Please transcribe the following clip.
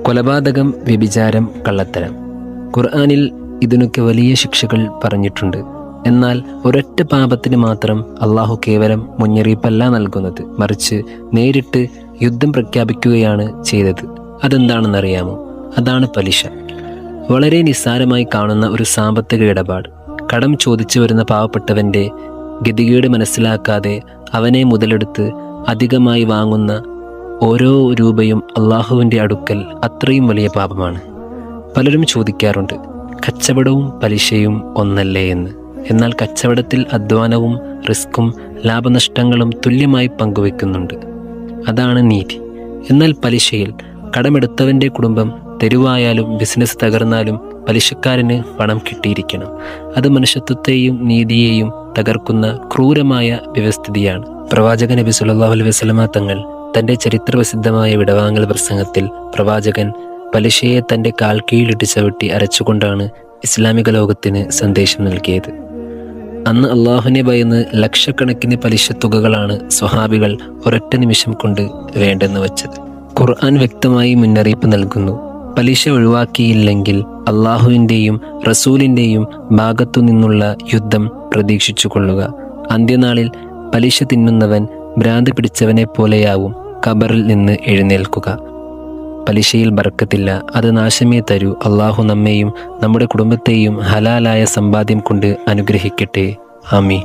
കൊലപാതകം, വ്യഭിചാരം, കള്ളത്തരം. ഖുർആനിൽ ഇതിനൊക്കെ വലിയ ശിക്ഷകൾ പറഞ്ഞിട്ടുണ്ട്. എന്നാൽ ഒരൊറ്റ പാപത്തിന് മാത്രം അള്ളാഹു കേവലം മുന്നറിയിപ്പല്ല നൽകുന്നത്, മറിച്ച് നേരിട്ട് യുദ്ധം പ്രഖ്യാപിക്കുകയാണ് ചെയ്തത്. അതെന്താണെന്നറിയാമോ? അതാണ് പലിശ. വളരെ നിസ്സാരമായി കാണുന്ന ഒരു സാമ്പത്തിക ഇടപാട്. കടം ചോദിച്ചു വരുന്ന പാവപ്പെട്ടവൻ്റെ ഗതികേട് മനസ്സിലാക്കാതെ അവനെ മുതലെടുത്ത് അധികമായി വാങ്ങുന്ന ഓരോ രൂപയും അള്ളാഹുവിൻ്റെ അടുക്കൽ അത്രയും വലിയ പാപമാണ്. പലരും ചോദിക്കാറുണ്ട്, കച്ചവടവും പലിശയും ഒന്നല്ലേ എന്ന്. എന്നാൽ കച്ചവടത്തിൽ അധ്വാനവും റിസ്ക്കും ലാഭനഷ്ടങ്ങളും തുല്യമായി പങ്കുവെക്കുന്നുണ്ട്. അതാണ് നീതി. എന്നാൽ പലിശയിൽ കടമെടുത്തവൻ്റെ കുടുംബം തെരുവായാലും ബിസിനസ് തകർന്നാലും പലിശക്കാരന് പണം കിട്ടിയിരിക്കണം. അത് മനുഷ്യത്വത്തെയും നീതിയെയും തകർക്കുന്ന ക്രൂരമായ വ്യവസ്ഥിതിയാണ്. പ്രവാചകൻ നബി സല്ലല്ലാഹു അലൈഹി വസല്ലമ തങ്ങൾ തൻ്റെ ചരിത്രപ്രസിദ്ധമായ വിടവാങ്ങൽ പ്രസംഗത്തിൽ പ്രവാചകൻ പലിശയെ തൻ്റെ കാൽ കീഴിലിട്ട് ചവിട്ടി അരച്ചുകൊണ്ടാണ് ഇസ്ലാമിക ലോകത്തിന് സന്ദേശം നൽകിയത്. അന്ന് അള്ളാഹുവിനെ ഭയന്ന് ലക്ഷക്കണക്കിന് പലിശ തുകകളാണ് സ്വഹാബികൾ ഒരൊറ്റ നിമിഷം കൊണ്ട് വേണ്ടെന്ന് വച്ചത്. ഖുർആൻ വ്യക്തമായി മുന്നറിയിപ്പ് നൽകുന്നു. പലിശ ഒഴിവാക്കിയില്ലെങ്കിൽ അള്ളാഹുവിൻ്റെയും റസൂലിൻ്റെയും ഭാഗത്തു നിന്നുള്ള യുദ്ധം പ്രതീക്ഷിച്ചു കൊള്ളുക. അന്ത്യനാളിൽ പലിശ തിന്നുന്നവൻ ഭ്രാന്ത് പിടിച്ചവനെ പോലെയാവും ഖബറിൽ നിന്ന് എഴുന്നേൽക്കുക. പലിശയിൽ ബർക്കത്തില്ല, അത് നാശമേ തരൂ. അള്ളാഹു നമ്മെയും നമ്മുടെ കുടുംബത്തെയും ഹലാലായ സമ്പാദ്യം കൊണ്ട് അനുഗ്രഹിക്കട്ടെ. ആമീൻ.